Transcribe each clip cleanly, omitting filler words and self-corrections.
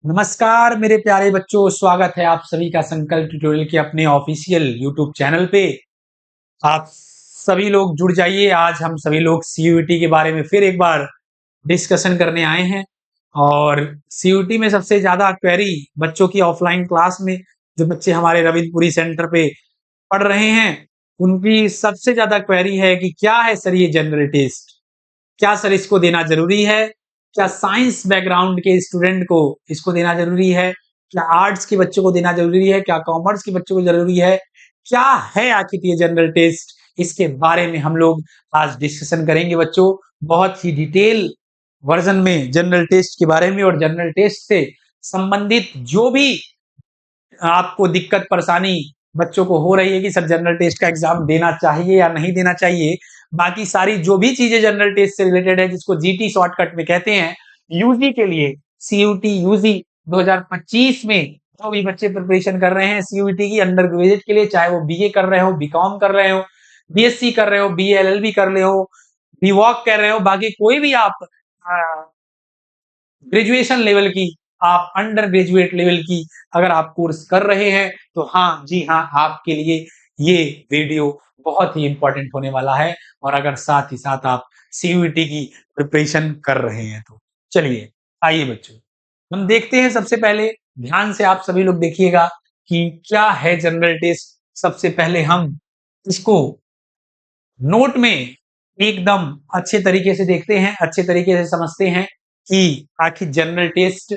नमस्कार मेरे प्यारे बच्चों, स्वागत है आप सभी का संकल्प ट्यूटोरियल के अपने ऑफिशियल यूट्यूब चैनल पे। आप सभी लोग जुड़ जाइए। आज हम सभी लोग सीयूईटी के बारे में फिर एक बार डिस्कशन करने आए हैं। और सीयूईटी में सबसे ज्यादा क्वेरी बच्चों की ऑफलाइन क्लास में जो बच्चे हमारे रविंद्रपुरी सेंटर पे पढ़ रहे हैं, उनकी सबसे ज्यादा क्वेरी है कि क्या है सर ये जनरल टेस्ट, क्या सर इसको देना जरूरी है? क्या साइंस बैकग्राउंड के स्टूडेंट को इसको देना जरूरी है? क्या आर्ट्स के बच्चों को देना जरूरी है? क्या कॉमर्स के बच्चों को जरूरी है? क्या है आखिर ये जनरल टेस्ट? इसके बारे में हम लोग आज डिस्कशन करेंगे बच्चों, बहुत ही डिटेल वर्जन में जनरल टेस्ट के बारे में। और जनरल टेस्ट से संबंधित जो भी आपको दिक्कत परेशानी बच्चों को हो रही है कि सर जनरल टेस्ट का एग्जाम देना चाहिए या नहीं देना चाहिए, बाकी सारी जो भी चीजें जनरल टेस्ट से रिलेटेड है, जिसको जीटी शॉर्टकट में कहते हैं, यूजी के लिए सीयूटी यूजी 2025 में जो भी बच्चे प्रिपरेशन कर रहे हैं सीयूटी की अंडर ग्रेजुएट के लिए, चाहे वो बीए कर रहे हो, बीकॉम कर रहे हो, बीएससी कर रहे हो, बीए एलएलबी कर रहे हो, बीवॉक कर रहे हो, बाकी कोई भी आप ग्रेजुएशन लेवल की, आप अंडर ग्रेजुएट लेवल की अगर आप कोर्स कर रहे हैं तो हाँ जी हाँ, आपके लिए ये वीडियो बहुत ही इंपॉर्टेंट होने वाला है। और अगर साथ ही साथ आप सीयूईटी की प्रिपरेशन कर रहे हैं तो चलिए आइए बच्चों, हम देखते हैं। सबसे पहले ध्यान से आप सभी लोग देखिएगा कि क्या है जनरल टेस्ट। सबसे पहले हम इसको नोट में एकदम अच्छे तरीके से देखते हैं, अच्छे तरीके से समझते हैं कि आखिर जनरल टेस्ट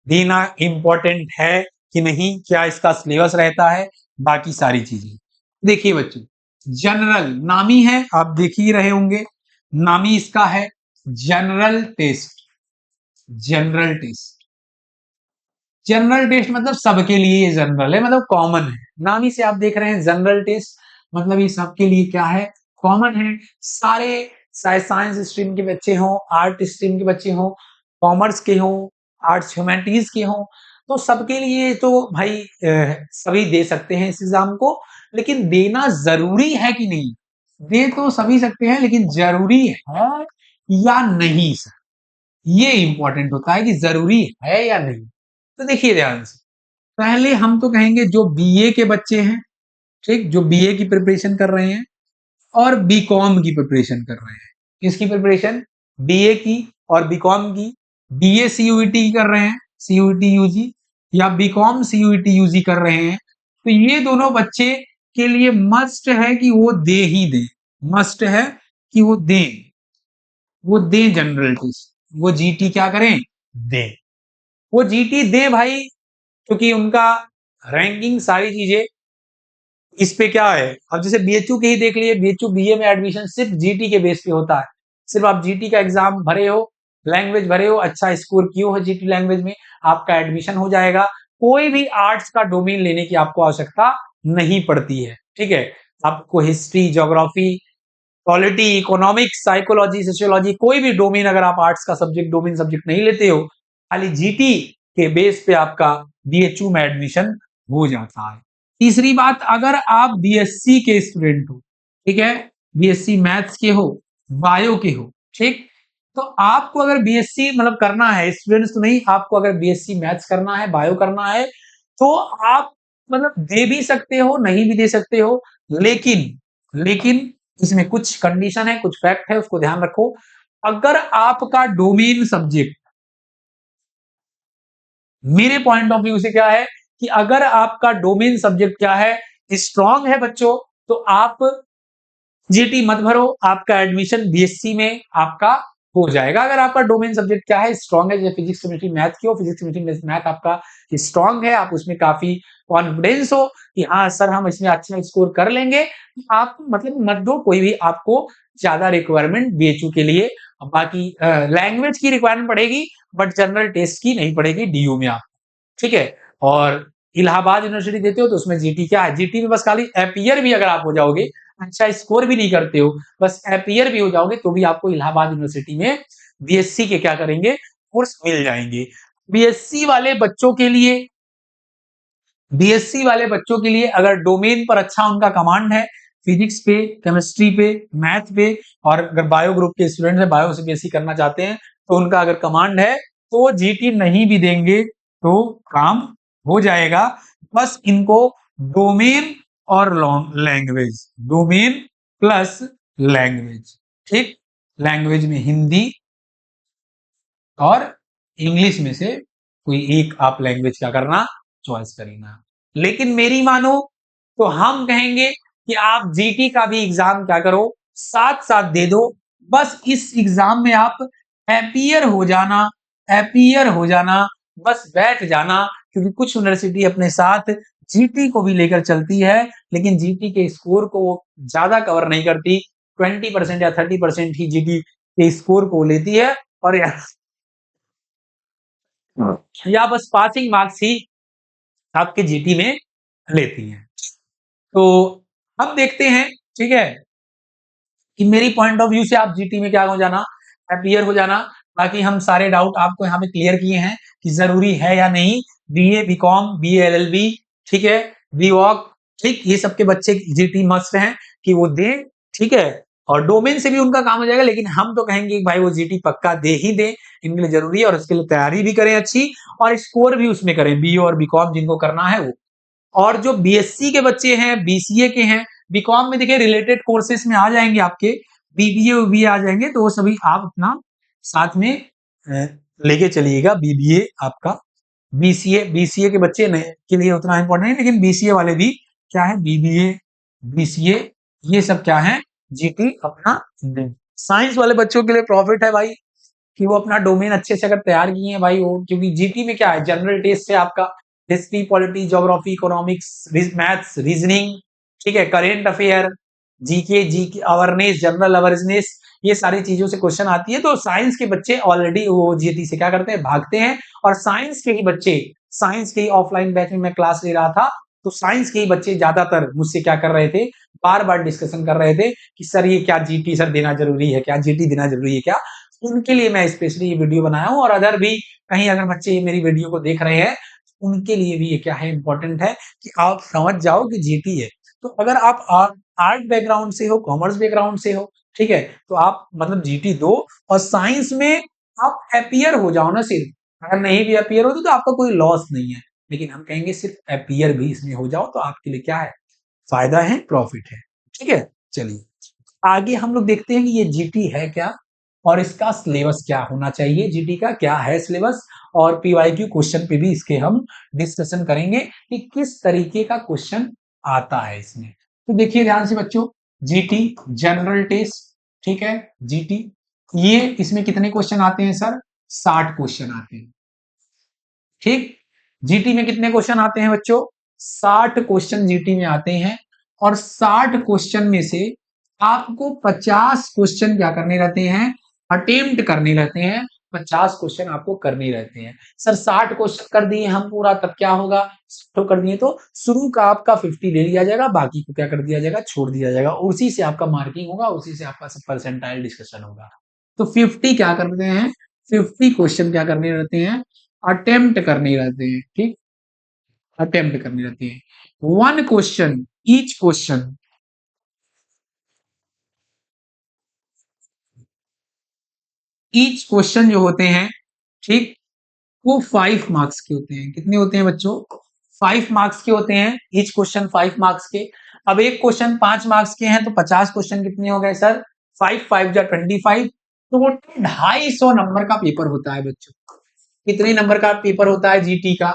देना इंपॉर्टेंट है कि नहीं, क्या इसका सिलेबस रहता है, बाकी सारी चीजें। देखिए बच्चों, जनरल नामी है, आप देख ही रहे होंगे, नामी इसका है general test. General test, general test मतलब सबके लिए ये जनरल है, मतलब कॉमन है। नामी से आप देख रहे हैं जनरल टेस्ट, मतलब ये सबके लिए क्या है, कॉमन है। सारे, चाहे साइंस स्ट्रीम के बच्चे हों, आर्ट स्ट्रीम के बच्चे हों, कॉमर्स के हों, आर्ट्स ह्यूमैनिटीज के हों, तो सबके लिए तो भाई सभी दे सकते हैं इस एग्जाम को। लेकिन देना जरूरी है कि नहीं, दे तो सभी सकते हैं, लेकिन जरूरी है या नहीं सर, ये इंपॉर्टेंट होता है कि जरूरी है या नहीं। तो देखिए ध्यान से, पहले हम तो कहेंगे जो बीए के बच्चे हैं, ठीक, जो बीए की प्रिपरेशन कर रहे हैं और बीकॉम की प्रिपरेशन कर रहे हैं। किसकी प्रिपरेशन? बीए की और बीकॉम की। बीए सीयूईटी कर रहे हैं, सीयूईटी यूजी, या बीकॉम सीयूईटी यूजी कर रहे हैं, तो ये दोनों बच्चे के लिए मस्ट है कि वो दे ही दे, मस्ट है कि वो दें, वो दें जनरल टेस्ट, वो जीटी क्या करें, दें, वो जीटी दे भाई। क्योंकि उनका रैंकिंग सारी चीजें इस पे क्या है, अब जैसे बीएचयू के ही देख लिए, बीएचयू बीए में एडमिशन सिर्फ जीटी के बेस पे होता है। सिर्फ आप जीटी का एग्जाम भरे हो, लैंग्वेज भरे हो, अच्छा स्कोर किए हो जीटी लैंग्वेज में, आपका एडमिशन हो जाएगा। कोई भी आर्ट्स का डोमेन लेने की आपको आवश्यकता नहीं पड़ती है, ठीक है। आपको history, geography, polity, economics, psychology, sociology, कोई भी डोमेन अगर आप आर्ट्स का सब्जेक्ट, डोमेन सब्जेक्ट नहीं लेते हो, खाली जीटी के बेस पे आपका बीएचयू में एडमिशन हो जाता है। तीसरी बात, अगर आप बीएससी के स्टूडेंट हो, ठीक है, बीएससी मैथ्स के हो, बायो के हो, ठीक, तो आपको अगर बीएससी मतलब करना है, स्टूडेंट्स तो नहीं, आपको अगर बीएससी मैथ्स करना है, बायो करना है, तो आप मतलब दे भी सकते हो, नहीं भी दे सकते हो। लेकिन लेकिन इसमें कुछ कंडीशन है, कुछ फैक्ट है, उसको ध्यान रखो। अगर आपका डोमेन सब्जेक्ट, मेरे पॉइंट ऑफ व्यू से क्या है कि अगर आपका डोमेन सब्जेक्ट क्या है, स्ट्रांग है बच्चों, तो आप जीटी मत भरो, आपका एडमिशन बीएससी में आपका हो जाएगा। अगर आपका डोमेन सब्जेक्ट क्या है, स्ट्रांग है, जैसे फिजिक्स केमिस्ट्री मैथ की हो, फिजिक्स केमिस्ट्री मैथ आपका स्ट्रांग है, आप उसमें काफी कॉन्फिडेंस हो कि हाँ सर हम इसमें अच्छा स्कोर कर लेंगे, तो आप मतलब मत दो, कोई भी आपको ज्यादा रिक्वायरमेंट बीएचयू के लिए। बाकी लैंग्वेज की रिक्वायरमेंट पड़ेगी, बट जनरल टेस्ट की नहीं पड़ेगी डीयू में आप, ठीक है। और इलाहाबाद यूनिवर्सिटी देते हो तो उसमें जीटी क्या है, जीटी में बस खाली अपीयर भी अगर आप हो जाओगे, अच्छा स्कोर भी नहीं करते हो, बस अपीयर भी हो जाओगे, तो भी आपको इलाहाबाद यूनिवर्सिटी में बीएससी के क्या करेंगे, कोर्स मिल जाएंगे। बीएससी वाले बच्चों के लिए, बीएससी वाले बच्चों के लिए अगर डोमेन पर अच्छा उनका कमांड है, फिजिक्स पे, केमिस्ट्री पे, मैथ पे, और अगर बायो ग्रुप के स्टूडेंट है, बायो से बीएससी करना चाहते हैं, तो उनका अगर कमांड है तो वो जीटी नहीं भी देंगे तो काम हो जाएगा। बस इनको डोमेन और लैंग्वेज, डोमेन प्लस लैंग्वेज, ठीक, लैंग्वेज में हिंदी और इंग्लिश में से कोई एक आप लैंग्वेज क्या करना, चॉइस करना। लेकिन मेरी मानो तो हम कहेंगे कि आप जीटी का भी एग्जाम क्या करो, साथ साथ दे दो। बस इस एग्जाम में आप अपीयर हो जाना, अपीयर हो जाना, बस बैठ जाना। क्योंकि कुछ यूनिवर्सिटी अपने साथ जीटी को भी लेकर चलती है, लेकिन जीटी के स्कोर को वो ज्यादा कवर नहीं करती, 20% या 30% ही जीटी के स्कोर को लेती है, और या बस पासिंग मार्क्स ही आपके जीटी में लेती हैं। तो अब देखते हैं, ठीक है, कि मेरी पॉइंट ऑफ व्यू से आप जीटी में क्या हो जाना, अपीयर हो जाना। बाकी हम सारे डाउट आपको यहाँ पे क्लियर किए हैं कि जरूरी है या नहीं बीए बीकॉम बीए एलएलबी, ठीक है, बीवॉक, ठीक, ये सबके बच्चे जीटी मस्ट हैं कि वो दें, ठीक है। और डोमेन से भी उनका काम हो जाएगा, लेकिन हम तो कहेंगे कि भाई वो जीटी पक्का दे ही दे, इनके लिए जरूरी है, और इसके लिए तैयारी भी करें अच्छी, और स्कोर भी उसमें करें, बीए और बीकॉम जिनको करना है वो। और जो बीएससी के बच्चे हैं, बीसीए के हैं, बीकॉम में देखिए रिलेटेड कोर्सेज में आ जाएंगे आपके, बीबीए बीए आ जाएंगे, तो वो सभी आप अपना साथ में लेके चलिएगा। बीबीए आपका, बीसीए, बीसीए के बच्चे के लिए उतना इंपॉर्टेंट नहीं, लेकिन बीसीए वाले भी क्या है, बीबीए बीसीए ये सब क्या है, जीटी अपना दें। साइंस वाले बच्चों के लिए प्रॉफिट है भाई, कि वो अपना डोमेन अच्छे से अगर तैयार किए हैं भाई वो, क्योंकि जीटी में क्या है, जनरल टेस्ट है आपका, history polity geography economics maths reasoning, ठीक है, current affair, GK GK awareness, general awareness, ये सारी चीजों से क्वेश्चन आती है। तो साइंस के बच्चे ऑलरेडी वो जीटी से क्या करते हैं, भागते हैं। और साइंस के ही बच्चे, साइंस के ही ऑफलाइन बैच में मैं क्लास ले रहा था, तो साइंस के ही बच्चे ज्यादातर मुझसे क्या कर रहे थे, बार बार डिस्कशन कर रहे थे कि सर ये क्या जीटी सर देना जरूरी है क्या, जीटी देना जरूरी है क्या। उनके लिए मैं स्पेशली ये वीडियो बनाया हूँ, और अदर भी कहीं अगर बच्चे मेरी वीडियो को देख रहे हैं, उनके लिए भी ये क्या है, इंपॉर्टेंट है कि आप समझ जाओ कि जीटी है। तो अगर आप आर्ट बैकग्राउंड से हो, कॉमर्स बैकग्राउंड से हो, ठीक है, तो आप मतलब जीटी दो, और साइंस में आप अपीयर हो जाओ ना सिर्फ। अगर नहीं भी अपीयर होते तो आपका कोई लॉस नहीं है, लेकिन हम कहेंगे सिर्फ अपीयर भी इसमें हो जाओ तो आपके लिए क्या है, फायदा है, प्रॉफिट है, ठीक है। चलिए आगे हम लोग देखते हैं कि ये जीटी है क्या, और इसका सिलेबस क्या होना चाहिए, जीटी का क्या है सिलेबस, और पीवाईक्यू क्वेश्चन पे भी इसके हम डिस्कशन करेंगे कि किस तरीके का क्वेश्चन आता है इसमें। तो देखिए ध्यान से बच्चों, जीटी जनरल टेस्ट, ठीक है, जीटी ये इसमें कितने क्वेश्चन आते हैं सर, 60 क्वेश्चन आते हैं, ठीक। जीटी में कितने क्वेश्चन आते हैं बच्चों, 60 क्वेश्चन जीटी में आते हैं। और 60 क्वेश्चन में से आपको 50 क्वेश्चन क्या करने रहते हैं, अटेम्प्ट करने रहते हैं, 50 क्वेश्चन आपको करने रहते हैं। सर 60 क्वेश्चन कर दिए हम पूरा, तब क्या होगा, तो कर दिए तो शुरू का आपका 50 ले लिया जाएगा, बाकी को क्या कर दिया जाएगा, छोड़ दिया जाएगा, उसी से आपका मार्किंग होगा, उसी से आपका सब परसेंटाइल डिस्कशन होगा। तो 50 क्या करते हैं, 50 क्वेश्चन क्या करने रहते हैं, अटेम्प्ट करने रहते हैं, ठीक, अटेम्प्ट करने रहते हैं। One question, each question, each question जो होते हैं, ठीक, वो 5 मार्क्स के होते हैं। कितने होते हैं बच्चों, 5 मार्क्स के होते हैं, ईच क्वेश्चन 5 मार्क्स के। अब एक क्वेश्चन 5 मार्क्स के हैं तो 50 क्वेश्चन कितने हो गए सर, 5 5 जा 25, तो वो 250 नंबर का पेपर होता है बच्चों। कितने नंबर का पेपर होता है जीटी का,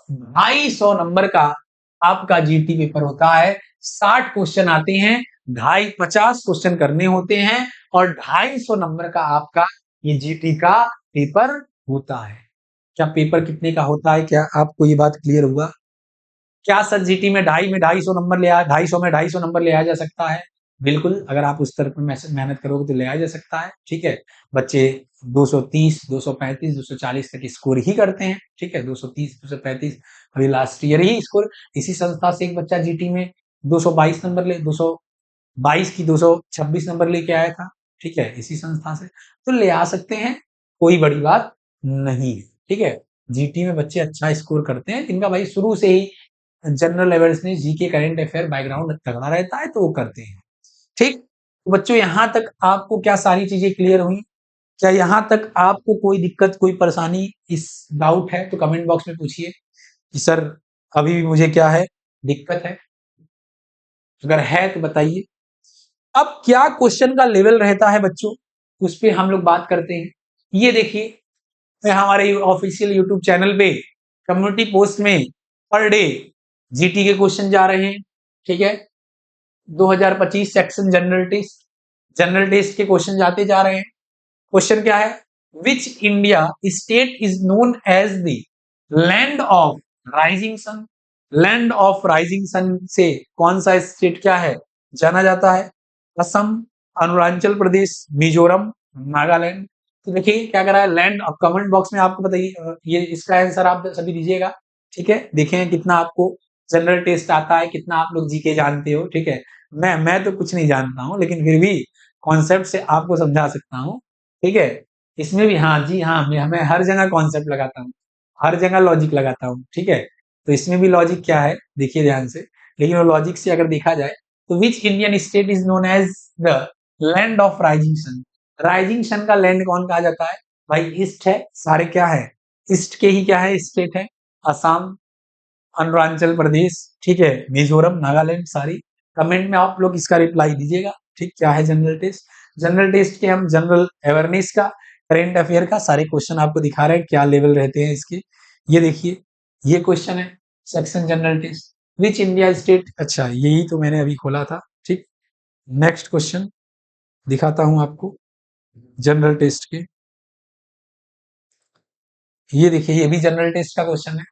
250 नंबर का आपका जीटी पेपर होता है। 60 क्वेश्चन आते हैं, 50 क्वेश्चन करने होते हैं, और 250 नंबर का आपका ये जीटी का पेपर होता है। क्या पेपर कितने का होता है, क्या आपको ये बात क्लियर हुआ, क्या सर जीटी में 250 नंबर ले आया, 250 में 250 नंबर ले आया जा सकता है, बिल्कुल, अगर आप उस तरफ में मेहनत करोगे तो ले आया जा सकता है, ठीक है। बच्चे 230 235 240 तक स्कोर ही करते हैं, ठीक है, 230 235, अभी लास्ट ईयर ही स्कोर इसी संस्था से एक बच्चा जीटी में 222 नंबर ले 222 की 226 नंबर लेके आया था, ठीक है, इसी संस्था से, तो ले आ सकते हैं, कोई बड़ी बात नहीं है, ठीक है। जीटी में बच्चे अच्छा स्कोर करते हैं जिनका भाई शुरू से ही general awareness GK current affair background तगड़ा रहता है, तो वो करते हैं, ठीक। तो बच्चों यहां तक आपको क्या सारी चीजें क्लियर हुई, क्या यहाँ तक आपको कोई दिक्कत, कोई परेशानी, इस डाउट है तो कमेंट बॉक्स में पूछिए कि सर अभी भी मुझे क्या है, दिक्कत है। अगर है तो बताइए। अब क्या क्वेश्चन का लेवल रहता है बच्चों, उस पे हम लोग बात करते हैं। ये देखिए हमारे ऑफिशियल यूट्यूब चैनल पे कम्युनिटी पोस्ट में पर डे जीटी के क्वेश्चन जा रहे हैं, ठीक है। 2025 सेक्शन जनरल टेस्ट के क्वेश्चन जाते जा रहे हैं। क्वेश्चन क्या है, which India state is known as the land of rising sun. Land of rising sun से कौन सा स्टेट क्या है, जाना जाता है। असम, अरुणाचल प्रदेश, मिजोरम, नागालैंड। तो देखिए क्या करा है लैंड। अब कमेंट बॉक्स में आपको बताइए ये इसका आंसर आप सभी दीजिएगा, ठीक है। देखें कितना आपको जनरल टेस्ट आता है, कितना आप लोग जीके जानते हो, ठीक है। मैं तो कुछ नहीं जानता हूँ, लेकिन फिर भी कॉन्सेप्ट से आपको समझा सकता हूँ, ठीक है। इसमें भी हाँ जी हाँ, मैं हर जगह कॉन्सेप्ट लगाता हूँ, हर जगह लॉजिक लगाता हूँ, ठीक है। तो इसमें भी लॉजिक क्या है देखिए ध्यान से। लेकिन वो लॉजिक से अगर देखा जाए तो which Indian state is known as the land of rising sun. Rising sun का लैंड कौन कहा जाता है भाई, ईस्ट है। सारे क्या है, ईस्ट के ही क्या है स्टेट है। असम, अरुणाचल प्रदेश, ठीक है, मिजोरम, नागालैंड सारी। कमेंट में आप लोग इसका रिप्लाई दीजिएगा, ठीक। क्या है जनरल टेस्ट, जनरल टेस्ट के हम जनरल अवेयरनेस का, करेंट अफेयर का सारे क्वेश्चन आपको दिखा रहे हैं क्या लेवल रहते हैं इसके। ये देखिए ये क्वेश्चन है section general test, which India state. अच्छा यही तो मैंने अभी खोला था, ठीक। नेक्स्ट क्वेश्चन दिखाता हूं आपको जनरल टेस्ट के। ये देखिए ये भी जनरल टेस्ट का क्वेश्चन है।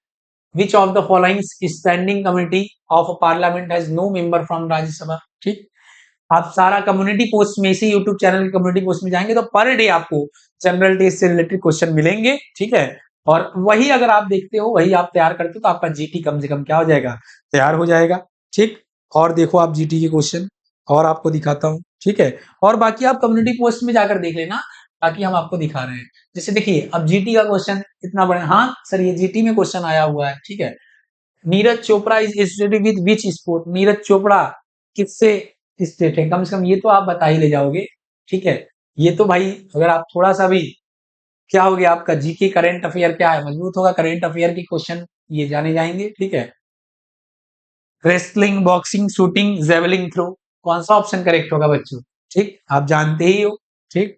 Which of the following standing committee of a parliament has no member from राज्य सभा, ठीक। आप सारा कम्युनिटी पोस्ट में, इसी यूट्यूब चैनल की कम्युनिटी पोस्ट में जाएंगे तो पर डे आपको जनरल टेस्ट से रिलेटेड क्वेश्चन मिलेंगे, ठीक है। और वही अगर आप देखते हो, वही आप तैयार करते हो तो आपका जीटी कम से कम क्या हो जाएगा, तैयार हो जाएगा, ठीक। और देखो आप जीटी के क्वेश्चन और आपको दिखाता हूं, ठीक है। और बाकी आप कम्युनिटी पोस्ट में जाकर देख लेना, ताकि हम आपको दिखा रहे हैं। जैसे देखिए अब जीटी का क्वेश्चन इतना बड़ा, हाँ सर ये जीटी में क्वेश्चन आया हुआ है, ठीक है। Neeraj Chopra is associated with which sport. Neeraj Chopra किससे स्टेट है, कम से कम ये तो आप बता ही ले जाओगे, ठीक है। ये तो भाई अगर आप थोड़ा सा भी क्या हो गया आपका जीके करंट अफेयर क्या है, मजबूत होगा, करंट अफेयर के क्वेश्चन ये जाने जाएंगे, ठीक है। Wrestling, boxing, shooting, javelin throw, कौन सा ऑप्शन करेक्ट होगा बच्चों, ठीक। आप जानते ही हो, ठीक।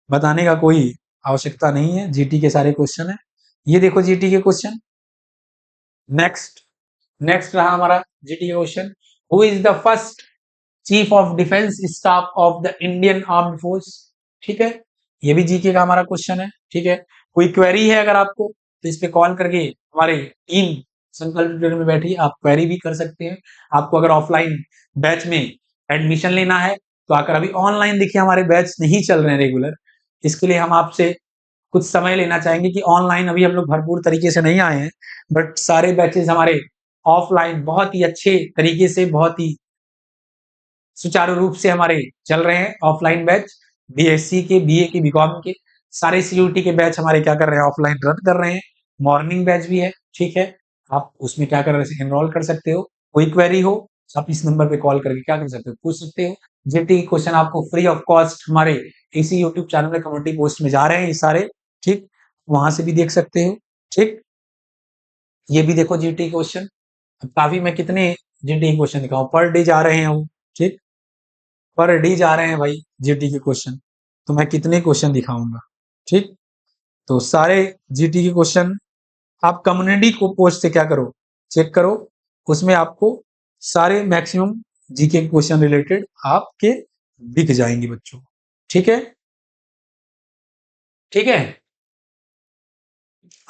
बताने का कोई आवश्यकता नहीं है, जीटी के सारे क्वेश्चन है। ये देखो जीटी के क्वेश्चन। नेक्स्ट नेक्स्ट रहा हमारा GT question, who is the first chief of defence staff of the Indian armed force, ठीक है। ये भी जीके का हमारा क्वेश्चन है, ठीक है। कोई क्वेरी है अगर आपको तो इस पे कॉल करके हमारे टीम संकल्प ट्यूटर में बैठी आप क्वेरी भी कर सकते हैं। आपको अगर ऑफलाइन बैच में एडमिशन लेना है तो आकर, अभी ऑनलाइन देखिए हमारे बैच नहीं चल रहे हैं रेगुलर, इसके लिए हम आपसे कुछ समय लेना चाहेंगे कि ऑनलाइन अभी हम लोग भरपूर तरीके से नहीं आए हैं, बट सारे बैचेस हमारे ऑफलाइन बहुत ही अच्छे तरीके से, बहुत ही सुचारू रूप से हमारे चल रहे हैं ऑफलाइन बैच। बीएससी के, बीए के, बीकॉम के सारे सीयूटी के बैच हमारे क्या कर रहे हैं, ऑफलाइन रन कर रहे हैं। मॉर्निंग बैच भी है, ठीक है। आप उसमें क्या कर रहे हैं, एनरोल कर सकते हो। कोई क्वेरी हो आप इस नंबर पे कॉल करके क्या कर सकते हो, पूछ सकते हो। जीटी क्वेश्चन आपको फ्री ऑफ कॉस्ट हमारे इसी यूट्यूब चैनल में कम्युनिटी पोस्ट में जा रहे हैं ये सारे, ठीक। वहां से भी देख सकते हो, ठीक। ये भी देखो जीटी क्वेश्चन। अब काफी मैं कितने जीटी क्वेश्चन दिखाऊं, पर डे जा रहे हैं हम, ठीक। पर डे जा रहे हैं भाई जीटी के क्वेश्चन, तो मैं कितने क्वेश्चन दिखाऊंगा, ठीक। तो सारे जीटी के क्वेश्चन आप कम्युनिटी को पोस्ट से क्या करो, चेक करो। उसमें आपको सारे मैक्सिमम जीके के क्वेश्चन रिलेटेड आपके दिख जाएंगे बच्चों, ठीक है, ठीक है।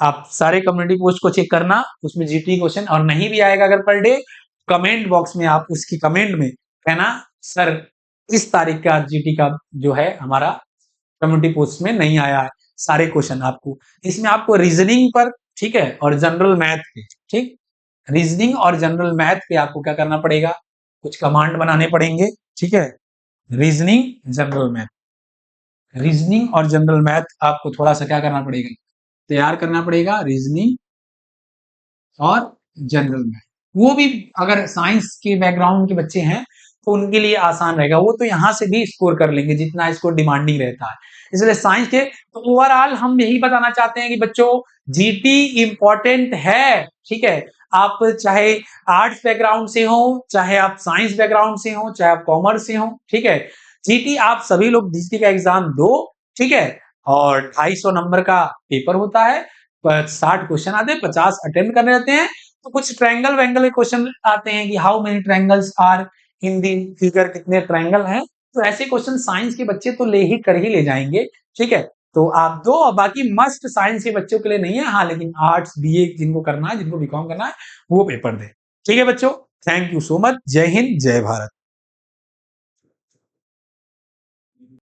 आप सारे कम्युनिटी पोस्ट को चेक करना, उसमें जीटी क्वेश्चन, और नहीं भी आएगा अगर पर डे, कमेंट बॉक्स में आप उसकी कमेंट में कहना सर इस तारीख का जीटी का जो है हमारा कम्युनिटी पोस्ट में नहीं आया है। सारे क्वेश्चन आपको इसमें, आपको रीजनिंग पर, ठीक है, और जनरल मैथ पे, ठीक। रीजनिंग और जनरल मैथ पे आपको क्या करना पड़ेगा, कुछ कमांड बनाने पड़ेंगे, ठीक है। रीजनिंग, जनरल मैथ, रीजनिंग और जनरल मैथ आपको थोड़ा सा क्या करना पड़ेगा, तैयार करना पड़ेगा, रीजनिंग और जनरल मैथ। वो भी अगर साइंस के बैकग्राउंड के बच्चे हैं तो उनके लिए आसान रहेगा। वो तो यहाँ से भी स्कोर कर लेंगे जितना स्कोर डिमांडिंग रहता है। इसलिए साइंस के तो ओवरऑल हम यही बताना चाहते हैं कि बच्चों जीटी इम्पोर्टेंट है, ठीक है? आप चाहे आर्ट्स बैकग्राउंड से हो, चाहे आप साइंस बैकग्राउंड से हो, चाहे आप कॉमर्स से हो, ठीक है? जीटी आप सभी लोग जीटी का एग्जाम दो, ठीक है? और 250 नंबर का पेपर होता है, 60 क्वेश्चन आते हैं, 50 अटेम्प्ट करने रहते हैं। तो कुछ ट्रायंगल वैंगल के क्वेश्चन आते हैं कि how many triangles are in the figure, कितने ट्रायंगल हैं। तो ऐसे क्वेश्चन साइंस के बच्चे तो ले जाएंगे, ठीक है? तो आप दो, और बाकी मस्ट साइंस के बच्चों के लिए नहीं है, हाँ लेकिन आर्ट्स बीए जिनको करना है, जिनको बीकॉम करना है, वो पेपर दे। ठीक है बच्चों, थैंक यू सो मच। जय हिंद, जय भारत।